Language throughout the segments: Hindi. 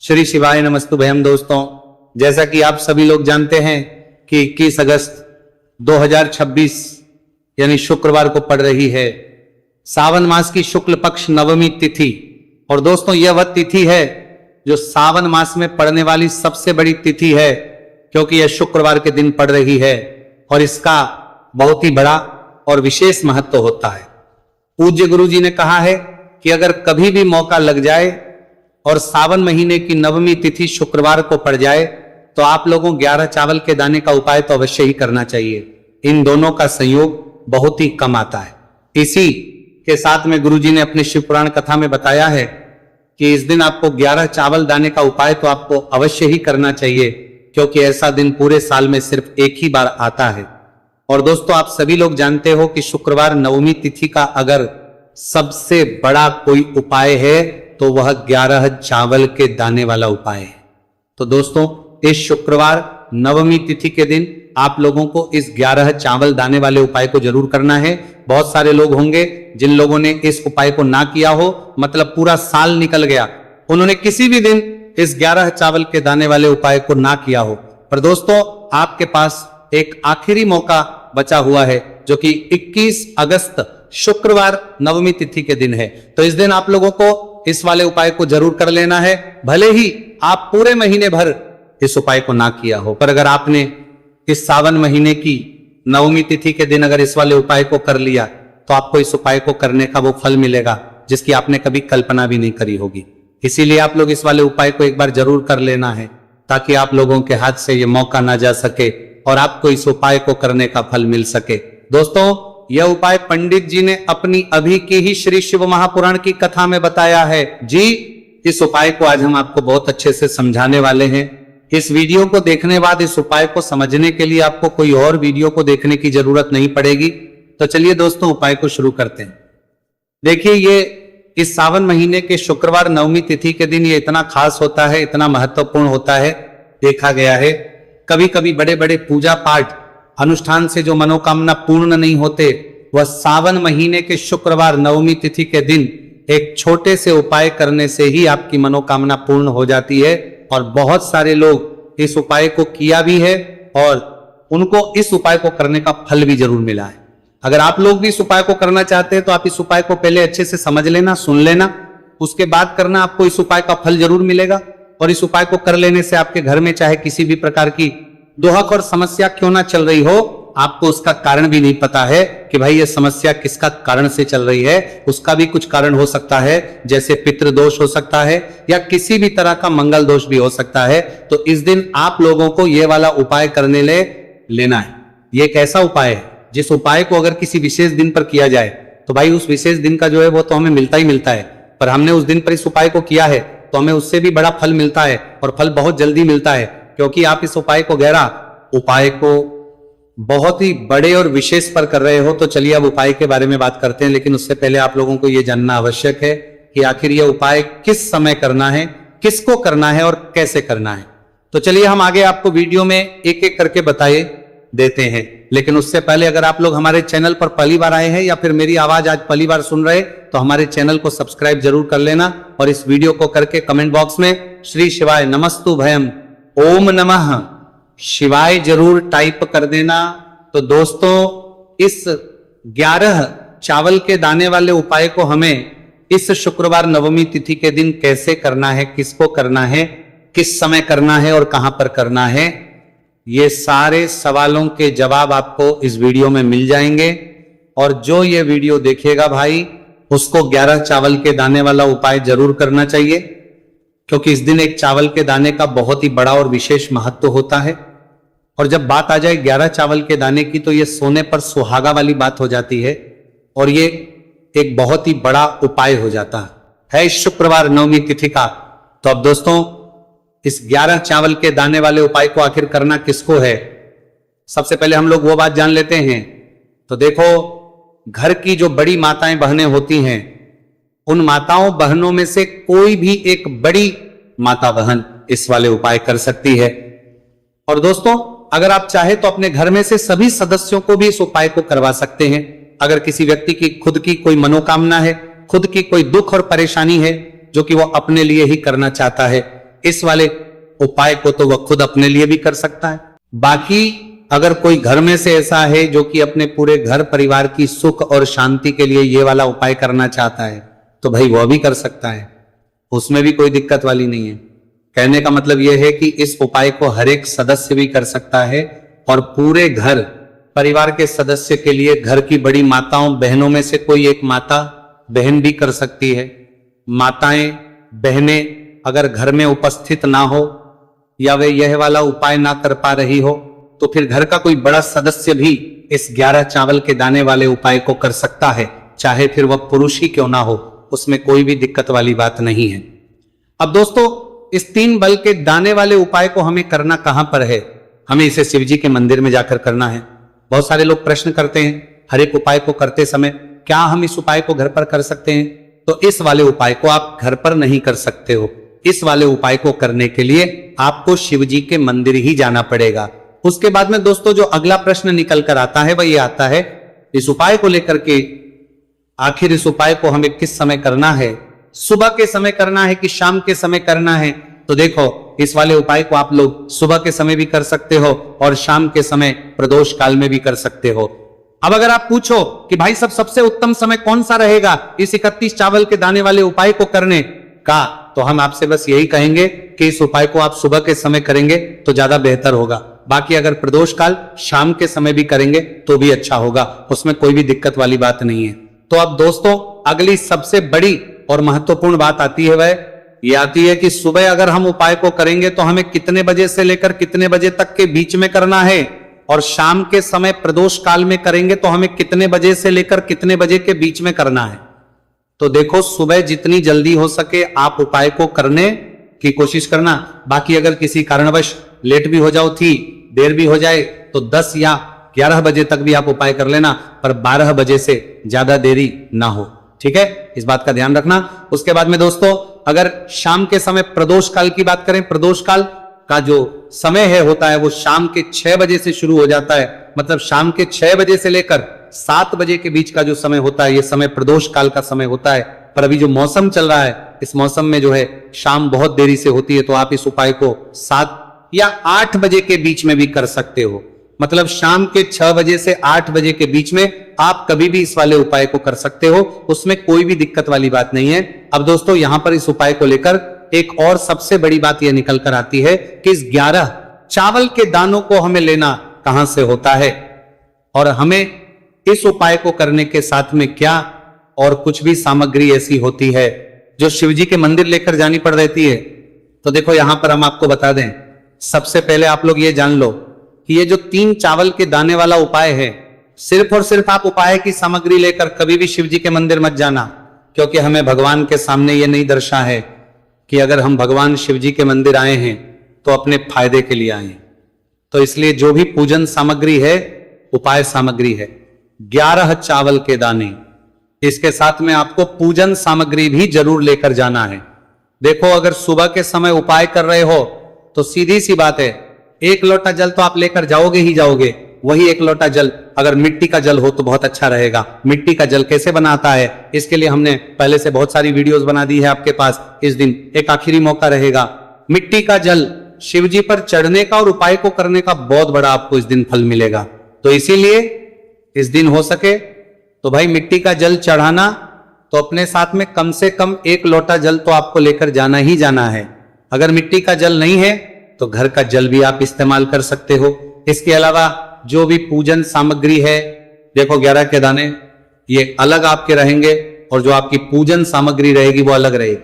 श्री शिवाय नमस्तुभयम। दोस्तों, जैसा कि आप सभी लोग जानते हैं कि 21 अगस्त 2026 यानी शुक्रवार को पड़ रही है सावन मास की शुक्ल पक्ष नवमी तिथि। और दोस्तों, यह वह तिथि है जो सावन मास में पड़ने वाली सबसे बड़ी तिथि है, क्योंकि यह शुक्रवार के दिन पड़ रही है और इसका बहुत ही बड़ा और विशेष महत्व होता है। पूज्य गुरु जी ने कहा है कि अगर कभी भी मौका लग जाए और सावन महीने की नवमी तिथि शुक्रवार को पड़ जाए तो आप लोगों 11 चावल के दाने का उपाय तो अवश्य ही करना चाहिए। इन दोनों का संयोग बहुत ही कम आता है। इसी के साथ में गुरु जी ने अपने शिव पुराण कथा में बताया है कि इस दिन आपको 11 चावल दाने का उपाय तो आपको अवश्य ही करना चाहिए, क्योंकि ऐसा दिन पूरे साल में सिर्फ एक ही बार आता है। और दोस्तों, आप सभी लोग जानते हो कि शुक्रवार नवमी तिथि का अगर सबसे बड़ा कोई उपाय है तो वह 11 चावल के दाने वाला उपाय है। तो दोस्तों, इस शुक्रवार नवमी तिथि के दिन आप लोगों को इस 11 चावल दाने वाले उपाय को जरूर करना है। बहुत सारे लोग होंगे जिन लोगों ने इस उपाय को ना किया हो, मतलब पूरा साल निकल गया, उन्होंने किसी भी दिन इस 11 चावल के दाने वाले उपाय को ना किया हो। पर दोस्तों, आपके पास एक आखिरी मौका बचा हुआ है, जो कि 21 अगस्त शुक्रवार नवमी तिथि के दिन है। तो इस दिन आप लोगों को इस वाले उपाय को जरूर कर लेना है, भले ही आप पूरे महीने भर इस उपाय को ना किया हो। पर अगर आपने इस सावन महीने की नवमी तिथि के दिन अगर इस वाले उपाय को कर लिया तो आपको इस उपाय को करने का वो फल मिलेगा जिसकी आपने कभी कल्पना भी नहीं करी होगी। इसीलिए आप लोग इस वाले उपाय को एक बार जरूर कर लेना है, ताकि आप लोगों के हाथ से ये मौका ना जा सके और आपको इस उपाय को करने का फल मिल सके। दोस्तों, यह उपाय पंडित जी ने अपनी अभी की ही श्री शिव महापुराण की कथा में बताया है जी। इस उपाय को आज हम आपको बहुत अच्छे से समझाने वाले हैं। इस वीडियो को देखने बाद इस उपाय को समझने के लिए आपको कोई और वीडियो को देखने की जरूरत नहीं पड़ेगी। तो चलिए दोस्तों, उपाय को शुरू करते हैं। देखिए, ये इस सावन महीने के शुक्रवार नवमी तिथि के दिन ये इतना खास होता है, इतना महत्वपूर्ण होता है। देखा गया है कभी कभी बड़े बड़े पूजा पाठ अनुष्ठान से जो मनोकामना पूर्ण नहीं होते, वह सावन महीने के शुक्रवार नवमी तिथि के दिन एक छोटे से उपाय करने से ही आपकी मनोकामना पूर्ण हो जाती है। और बहुत सारे लोग इस उपाय को किया भी है और उनको इस उपाय को करने का फल भी जरूर मिला है। अगर आप लोग भी इस उपाय को करना चाहते हैं तो आप इस उपाय को पहले अच्छे से समझ लेना, सुन लेना, उसके बाद करना। आपको इस उपाय का फल जरूर मिलेगा। और इस उपाय को कर लेने से आपके घर में चाहे किसी भी प्रकार की दुहक और समस्या क्यों ना चल रही हो, आपको उसका कारण भी नहीं पता है कि भाई ये समस्या किसका कारण से चल रही है, उसका भी कुछ कारण हो सकता है, जैसे पितृ दोष हो सकता है या किसी भी तरह का मंगल दोष भी हो सकता है। तो इस दिन आप लोगों को ये वाला उपाय करने लेना है। ये एक ऐसा उपाय है जिस उपाय को अगर किसी विशेष दिन पर किया जाए तो भाई उस विशेष दिन का जो है वो तो हमें मिलता ही मिलता है। पर हमने उस दिन पर इस उपाय को किया है तो हमें उससे भी बड़ा फल मिलता है, और फल बहुत जल्दी मिलता है, क्योंकि आप इस उपाय को बहुत ही बड़े और विशेष पर कर रहे हो। तो चलिए अब उपाय के बारे में बात करते हैं, लेकिन उससे पहले आप लोगों को यह जानना आवश्यक है कि आखिर यह उपाय किस समय करना है, किसको करना है और कैसे करना है। तो चलिए हम आगे आपको वीडियो में एक एक करके बताए देते हैं। लेकिन उससे पहले अगर आप लोग हमारे चैनल पर पहली बार आए हैं या फिर मेरी आवाज आज पहली बार सुन रहे तो हमारे चैनल को सब्सक्राइब जरूर कर लेना, और इस वीडियो को करके कमेंट बॉक्स में श्री शिवाय नमस्तुभयम ओम नमः शिवाय जरूर टाइप कर देना। तो दोस्तों, इस 11 चावल के दाने वाले उपाय को हमें इस शुक्रवार नवमी तिथि के दिन कैसे करना है, किसको करना है, किस समय करना है और कहां पर करना है, ये सारे सवालों के जवाब आपको इस वीडियो में मिल जाएंगे। और जो ये वीडियो देखेगा भाई, उसको 11 चावल के दाने वाला उपाय जरूर करना चाहिए, क्योंकि इस दिन एक चावल के दाने का बहुत ही बड़ा और विशेष महत्व होता है। और जब बात आ जाए 11 चावल के दाने की तो ये सोने पर सुहागा वाली बात हो जाती है, और ये एक बहुत ही बड़ा उपाय हो जाता है इस शुक्रवार नवमी तिथि का। तो अब दोस्तों, इस 11 चावल के दाने वाले उपाय को आखिर करना किसको है, सबसे पहले हम लोग वो बात जान लेते हैं। तो देखो, घर की जो बड़ी माताएं बहनें होती हैं, उन माताओं बहनों में से कोई भी एक बड़ी माता बहन इस वाले उपाय कर सकती है। और दोस्तों, अगर आप चाहे तो अपने घर में से सभी सदस्यों को भी इस उपाय को करवा सकते हैं। अगर किसी व्यक्ति की खुद की कोई मनोकामना है, खुद की कोई दुख और परेशानी है जो कि वो अपने लिए ही करना चाहता है, इस वाले उपाय को तो वह खुद अपने लिए भी कर सकता है। बाकी अगर कोई घर में से ऐसा है जो कि अपने पूरे घर परिवार की सुख और शांति के लिए ये वाला उपाय करना चाहता है तो भाई वह भी कर सकता है, उसमें भी कोई दिक्कत वाली नहीं है। कहने का मतलब यह है कि इस उपाय को हर एक सदस्य भी कर सकता है और पूरे घर परिवार के सदस्य के लिए घर की बड़ी माताओं बहनों में से कोई एक माता बहन भी कर सकती है। माताएं बहनें अगर घर में उपस्थित ना हो या वे यह वाला उपाय ना कर पा रही हो तो फिर घर का कोई बड़ा सदस्य भी इस 11 चावल के दाने वाले उपाय को कर सकता है, चाहे फिर वह पुरुष ही क्यों ना हो, उसमें कोई भी दिक्कत वाली बात नहीं है। अब दोस्तों इस 3 बल के दाने वाले उपाय को हमें करना कहां पर है? हमें इसे शिव जी के मंदिर में जाकर करना है। बहुत सारे लोग प्रश्न करते हैं हर एक उपाय को करते समय क्या हम इस उपाय को घर पर कर सकते हैं? तो इस वाले उपाय को आप घर पर नहीं कर सकते हो। इस वाले उपाय को करने के लिए आपको शिव जी के मंदिर ही जाना पड़ेगा। उसके बाद में दोस्तों जो अगला प्रश्न निकल कर आता है वह ये आता है इस उपाय को लेकर के, आखिर इस उपाय को हमें किस समय करना है? सुबह के समय करना है कि शाम के समय करना है? तो देखो इस वाले उपाय को आप लोग सुबह के समय भी कर सकते हो और शाम के समय प्रदोष काल में भी कर सकते हो। अब अगर आप पूछो कि भाई सबसे उत्तम समय कौन सा रहेगा इस 31 चावल के दाने वाले उपाय को करने का, तो हम आपसे बस यही कहेंगे कि इस उपाय को आप सुबह के समय करेंगे तो ज्यादा बेहतर होगा। बाकी अगर प्रदोष काल शाम के समय भी करेंगे तो भी अच्छा होगा, उसमें कोई भी दिक्कत वाली बात नहीं है। तो अब दोस्तों अगली सबसे बड़ी और महत्वपूर्ण बात आती है, वह ये आती है कि सुबह अगर हम उपाय को करेंगे तो हमें कितने बजे से लेकर कितने बजे तक के बीच में करना है, और शाम के समय प्रदोष काल में करेंगे तो हमें कितने बजे से लेकर कितने बजे के बीच में करना है। तो देखो सुबह जितनी जल्दी हो सके आप उपाय को करने की कोशिश करना। बाकी अगर किसी कारणवश लेट भी हो जाओ, थी देर भी हो जाए तो 10 या 11 बजे तक भी आप उपाय कर लेना, पर 12 बजे से ज्यादा देरी ना हो, ठीक है, इस बात का ध्यान रखना। उसके बाद में दोस्तों अगर शाम के समय प्रदोष काल की बात करें, प्रदोष काल का जो समय है होता है वो शाम के 6 बजे से शुरू हो जाता है। मतलब शाम के 6 बजे से लेकर 7 बजे के बीच का जो समय होता है ये समय प्रदोष काल का समय होता है। पर अभी जो मौसम चल रहा है इस मौसम में जो है शाम बहुत देरी से होती है, तो आप इस उपाय को 7 या 8 बजे के बीच में भी कर सकते हो। मतलब शाम के 6 बजे से 8 बजे के बीच में आप कभी भी इस वाले उपाय को कर सकते हो, उसमें कोई भी दिक्कत वाली बात नहीं है। अब दोस्तों यहां पर इस उपाय को लेकर एक और सबसे बड़ी बात यह निकल कर आती है कि इस 11 चावल के दानों को हमें लेना कहां से होता है, और हमें इस उपाय को करने के साथ में क्या और कुछ भी सामग्री ऐसी होती है जो शिवजी के मंदिर लेकर जानी पड़ रहती है। तो देखो यहां पर हम आपको बता दें, सबसे पहले आप लोग ये जान लो कि ये जो 3 चावल के दाने वाला उपाय है, सिर्फ और सिर्फ आप उपाय की सामग्री लेकर कभी भी शिवजी के मंदिर मत जाना, क्योंकि हमें भगवान के सामने ये नहीं दर्शा है कि अगर हम भगवान शिवजी के मंदिर आए हैं तो अपने फायदे के लिए आए हैं। तो इसलिए जो भी पूजन सामग्री है उपाय सामग्री है 11 चावल के दाने, इसके साथ में आपको पूजन सामग्री भी जरूर लेकर जाना है। देखो अगर सुबह के समय उपाय कर रहे हो तो सीधी सी बात है 1 लोटा जल तो आप लेकर जाओगे ही जाओगे। वही 1 लोटा जल अगर मिट्टी का जल हो तो बहुत अच्छा रहेगा। मिट्टी का जल कैसे बनाता है इसके लिए हमने पहले से बहुत सारी वीडियोस बना दी है आपके पास। इस दिन एक आखिरी मौका रहेगा, मिट्टी का जल शिवजी पर चढ़ने का और उपाय को करने का बहुत बड़ा आपको इस दिन फल मिलेगा। तो इसीलिए इस दिन हो सके तो भाई मिट्टी का जल चढ़ाना, तो अपने साथ में कम से कम 1 लोटा जल तो आपको लेकर जाना ही जाना है। अगर मिट्टी का जल नहीं है तो घर का जल भी आप इस्तेमाल कर सकते हो। इसके अलावा जो भी पूजन सामग्री है, देखो 11 के दाने ये अलग आपके रहेंगे और जो आपकी पूजन सामग्री रहेगी वो अलग रहेगी।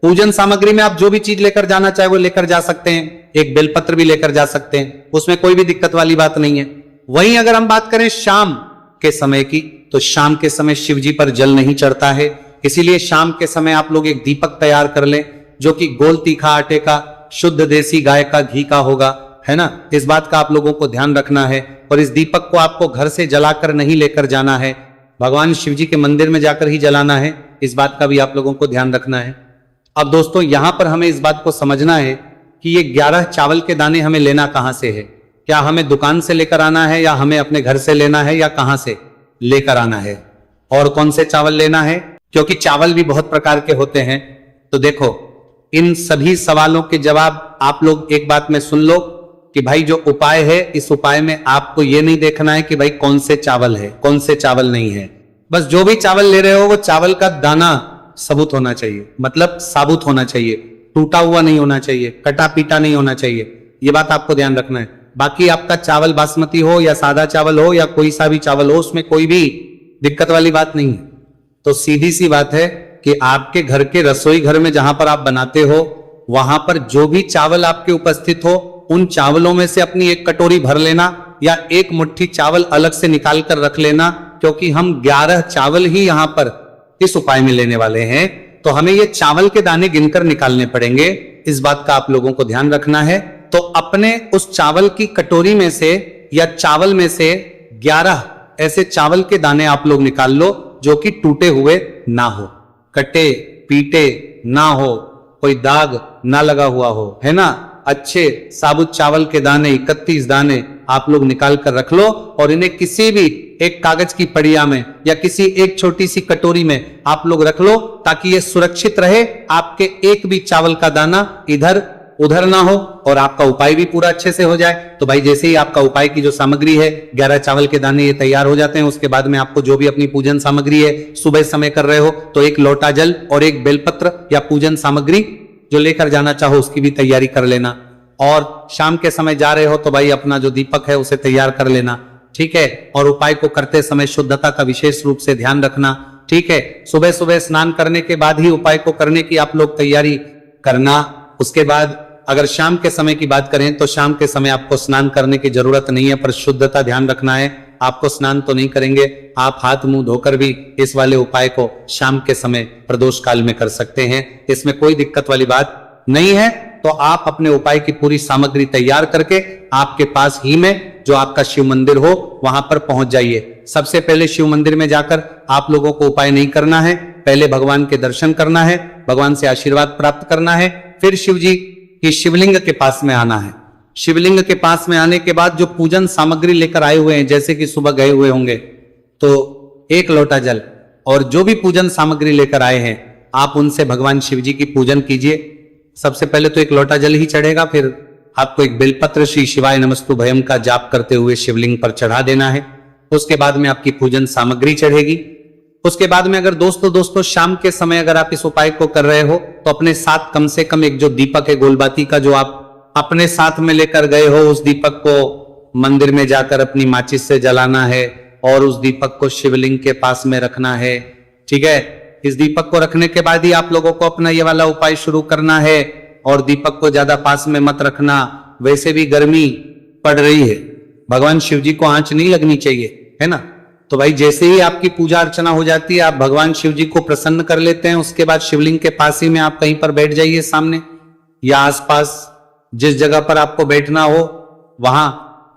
पूजन सामग्री में आप जो भी चीज लेकर जाना चाहे वो लेकर जा सकते हैं, एक बेलपत्र भी लेकर जा सकते हैं, उसमें कोई भी दिक्कत वाली बात नहीं है। वहीं अगर हम बात करें शाम के समय की, तो शाम के समय शिव जी पर जल नहीं चढ़ता है, इसीलिए शाम के समय आप लोग एक दीपक तैयार कर लें जो कि गोल तीखा आटे का, शुद्ध देसी गाय का घी का होगा, है ना। इस बात का आप लोगों को ध्यान रखना है। और इस दीपक को आपको घर से जलाकर नहीं लेकर जाना है, भगवान शिव जी के मंदिर में जाकर ही जलाना है। इस बात का भी आप लोगों को ध्यान रखना है। अब दोस्तों यहां पर हमें इस बात को समझना है कि ये 11 चावल के दाने हमें लेना कहां से है। क्या हमें दुकान से लेकर आना है या हमें अपने घर से लेना है या कहां से लेकर आना है, और कौन से चावल लेना है, क्योंकि चावल भी बहुत प्रकार के होते हैं। तो देखो इन सभी सवालों के जवाब आप लोग एक बात में सुन लो कि भाई जो उपाय है, इस उपाय में आपको ये नहीं देखना है कि भाई कौन से चावल है, कौन से चावल नहीं है। बस जो भी चावल ले रहे हो वो चावल का दाना सबूत होना चाहिए, मतलब साबुत होना चाहिए, टूटा हुआ नहीं होना चाहिए, कटा पीटा नहीं होना चाहिए। ये बात आपको ध्यान रखना है। बाकी आपका चावल बासमती हो या सादा चावल हो या कोई सा भी चावल हो, उसमें कोई भी दिक्कत वाली बात नहीं है। तो सीधी सी बात है कि आपके घर के रसोई घर में जहां पर आप बनाते हो, वहां पर जो भी चावल आपके उपस्थित हो, उन चावलों में से अपनी एक कटोरी भर लेना या एक मुट्ठी चावल अलग से निकाल कर रख लेना, क्योंकि हम 11 चावल ही यहां पर इस उपाय में लेने वाले हैं। तो हमें ये चावल के दाने गिनकर निकालने पड़ेंगे, इस बात का आप लोगों को ध्यान रखना है। तो अपने उस चावल की कटोरी में से या चावल में से 11 ऐसे चावल के दाने आप लोग निकाल लो जो कि टूटे हुए ना हो, कटे पीटे ना हो, कोई दाग ना लगा हुआ हो, है ना। अच्छे साबुत चावल के दाने 31 दाने आप लोग निकाल कर रख लो और इन्हें किसी भी एक कागज की पड़िया में या किसी एक छोटी सी कटोरी में आप लोग रख लो, ताकि ये सुरक्षित रहे, आपके एक भी चावल का दाना इधर उधर ना हो और आपका उपाय भी पूरा अच्छे से हो जाए। तो भाई जैसे ही आपका उपाय की जो सामग्री है, 11 चावल के दाने ये तैयार हो जाते हैं, उसके बाद में आपको जो भी अपनी पूजन सामग्री है, सुबह समय कर रहे हो तो एक लोटा जल और एक बेलपत्र या पूजन सामग्री जो लेकर जाना चाहो उसकी भी तैयारी कर लेना। और शाम के समय जा रहे हो तो भाई अपना जो दीपक है उसे तैयार कर लेना, ठीक है। और उपाय को करते समय शुद्धता का विशेष रूप से ध्यान रखना, ठीक है। सुबह सुबह स्नान करने के बाद ही उपाय को करने की आप लोग तैयारी करना। उसके बाद अगर शाम के समय की बात करें तो शाम के समय आपको स्नान करने की जरूरत नहीं है, पर शुद्धता ध्यान रखना है। आपको स्नान तो नहीं करेंगे, आप हाथ मुंह धोकर भी इस वाले उपाय को शाम के समय प्रदोष काल में कर सकते हैं, इसमें कोई दिक्कत वाली बात नहीं है। तो आप अपने उपाय की पूरी सामग्री तैयार करके आपके पास ही में जो आपका शिव मंदिर हो वहां पर पहुंच जाइए। सबसे पहले शिव मंदिर में जाकर आप लोगों को उपाय नहीं करना है, पहले भगवान के दर्शन करना है, भगवान से आशीर्वाद प्राप्त करना है, फिर शिव जी की शिवलिंग के पास में आना है। शिवलिंग के पास में आने के बाद जो पूजन सामग्री लेकर आए हुए हैं, जैसे कि सुबह गए हुए होंगे तो एक लोटा जल और जो भी पूजन सामग्री लेकर आए हैं आप उनसे भगवान शिव जी की पूजन कीजिए। सबसे पहले तो एक लोटा जल ही चढ़ेगा, फिर आपको एक बेलपत्र श्री शिवाय नमस्तु भयम का जाप करते हुए शिवलिंग पर चढ़ा देना है। उसके बाद में आपकी पूजन सामग्री चढ़ेगी। उसके बाद में अगर दोस्तों शाम के समय अगर आप इस उपाय को कर रहे हो तो अपने साथ कम से कम एक जो दीपक है गोलबाती का, जो आप अपने साथ में लेकर गए हो, उस दीपक को मंदिर में जाकर अपनी माचिस से जलाना है और उस दीपक को शिवलिंग के पास में रखना है, ठीक है। इस दीपक को रखने के बाद ही आप लोगों को अपना ये वाला उपाय शुरू करना है और दीपक को ज्यादा पास में मत रखना, वैसे भी गर्मी पड़ रही है, भगवान शिव जी को आंच नहीं लगनी चाहिए, है ना। तो भाई जैसे ही आपकी पूजा अर्चना हो जाती है, आप भगवान शिव जी को प्रसन्न कर लेते हैं, उसके बाद शिवलिंग के पास ही में आप कहीं पर बैठ जाइए सामने या आसपास, जिस जगह पर आपको बैठना हो वहां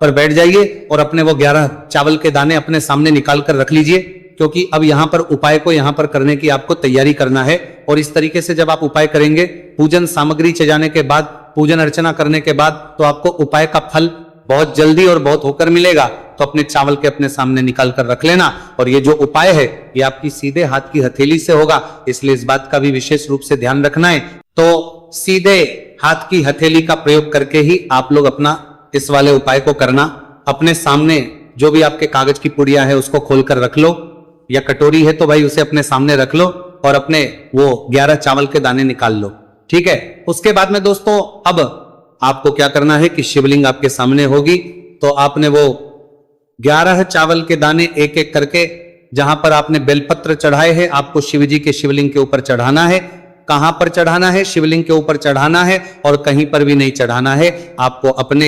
पर बैठ जाइए और अपने वो 11 चावल के दाने अपने सामने निकाल कर रख लीजिए, क्योंकि अब यहां पर उपाय को यहां पर करने की आपको तैयारी करना है। और इस तरीके से जब आप उपाय करेंगे, पूजन सामग्री सजाने के बाद, पूजन अर्चना करने के बाद, तो आपको उपाय का फल बहुत जल्दी और बहुत होकर मिलेगा। तो अपने चावल के अपने सामने निकाल कर रख लेना। और ये जो उपाय है ये आपकी सीधे हाथ की हथेली से होगा, इसलिए इस बात का भी विशेष रूप से ध्यान रखना है। तो सीधे हाथ की हथेली का प्रयोग करके ही आप लोग अपना इस वाले उपाय को करना। अपने सामने जो भी आपके कागज की पुड़िया है उसको खोलकर रख लो, या कटोरी है तो भाई उसे अपने सामने रख लो और अपने वो 11 चावल के दाने निकाल लो, ठीक है। उसके बाद में दोस्तों अब आपको क्या करना है कि शिवलिंग आपके सामने होगी, तो आपने वो 11 चावल के दाने एक एक करके जहां पर आपने बेलपत्र चढ़ाए हैं आपको शिव जी के शिवलिंग के ऊपर चढ़ाना है। कहां पर चढ़ाना है? शिवलिंग के ऊपर चढ़ाना है और कहीं पर भी नहीं चढ़ाना है। आपको अपने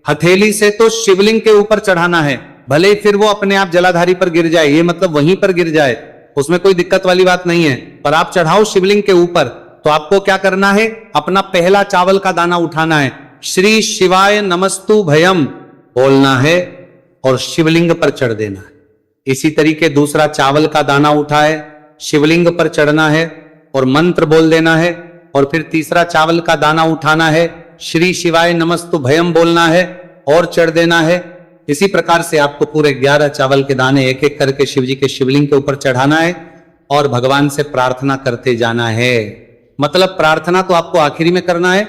हथेली से तो शिवलिंग के ऊपर चढ़ाना है, भले ही फिर वो अपने आप जलाधारी पर गिर जाए, ये मतलब वहीं पर गिर जाए, उसमें कोई दिक्कत वाली बात नहीं है, पर आप चढ़ाओ शिवलिंग के ऊपर। तो आपको क्या करना है? अपना पहला चावल का दाना उठाना है, श्री शिवाय नमस्तु भयम बोलना है और शिवलिंग पर चढ़ देना है। इसी तरीके दूसरा चावल का दाना उठाए, शिवलिंग पर चढ़ना है और मंत्र बोल देना है। और फिर तीसरा चावल का दाना उठाना है, श्री शिवाय नमस्तु भयम बोलना है और चढ़ देना है। इसी प्रकार से आपको पूरे 11 चावल के दाने एक एक करके शिव जी के शिवलिंग के ऊपर चढ़ाना है और भगवान से प्रार्थना करते जाना है। मतलब प्रार्थना तो आपको आखिरी में करना है,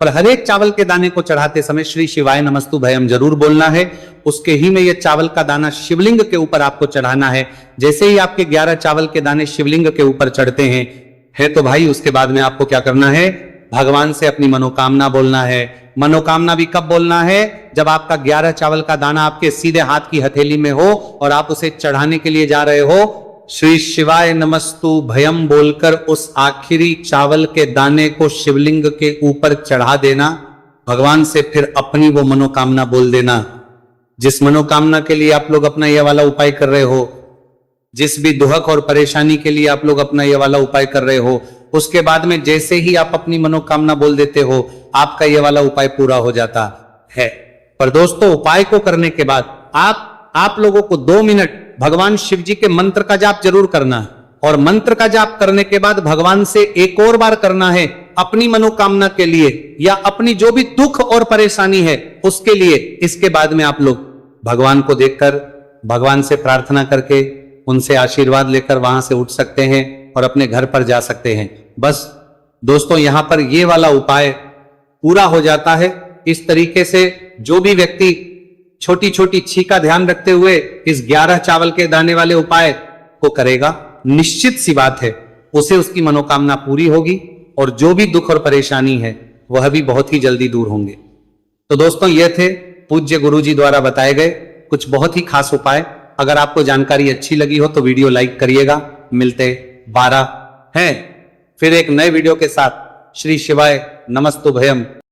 पर हर एक चावल के दाने को चढ़ाते समय श्री शिवाय नमस्तु भयम जरूर बोलना है। उसके ही में ये चावल का दाना शिवलिंग के ऊपर आपको चढ़ाना है। जैसे ही आपके 11 चावल के दाने शिवलिंग के ऊपर चढ़ते हैं है तो भाई उसके बाद में आपको क्या करना है, भगवान से अपनी मनोकामना बोलना है। मनोकामना भी कब बोलना है, जब आपका 11 चावल का दाना आपके सीधे हाथ की हथेली में हो और आप उसे चढ़ाने के लिए जा रहे हो। श्री शिवाय नमस्तु भयम बोलकर उस आखिरी चावल के दाने को शिवलिंग के ऊपर चढ़ा देना। भगवान से फिर अपनी वो मनोकामना बोल देना, जिस मनोकामना के लिए आप लोग अपना ये वाला उपाय कर रहे हो, जिस भी दुहक और परेशानी के लिए आप लोग अपना ये वाला उपाय कर रहे हो, उसके बाद में जैसे ही आप अपनी मनोकामना बोल देते हो आपका ये वाला उपाय पूरा हो जाता है। पर दोस्तों, उपाय को करने के बाद आप लोगों को 2 मिनट भगवान शिव जी के मंत्र का जाप जरूर करना है, और मंत्र का जाप करने के बाद भगवान से एक और बार करना है अपनी मनोकामना के लिए या अपनी जो भी दुख और परेशानी है उसके लिए। इसके बाद में आप लोग भगवान को देखकर, भगवान से प्रार्थना करके, उनसे आशीर्वाद लेकर वहां से उठ सकते हैं और अपने घर पर जा सकते हैं। बस दोस्तों, यहां पर ये वाला उपाय पूरा हो जाता है। इस तरीके से जो भी व्यक्ति छोटी छोटी छी का ध्यान रखते हुए इस 11 चावल के दाने वाले उपाय को करेगा, निश्चित सी बात है उसे उसकी मनोकामना पूरी होगी और जो भी दुख और परेशानी है वह भी बहुत ही जल्दी दूर होंगे। तो दोस्तों, ये थे पूज्य गुरु जी द्वारा बताए गए कुछ बहुत ही खास उपाय। अगर आपको जानकारी अच्छी लगी हो तो वीडियो लाइक करिएगा। मिलते 12 हैं फिर एक नए वीडियो के साथ। श्री शिवाय नमस्तु भयम।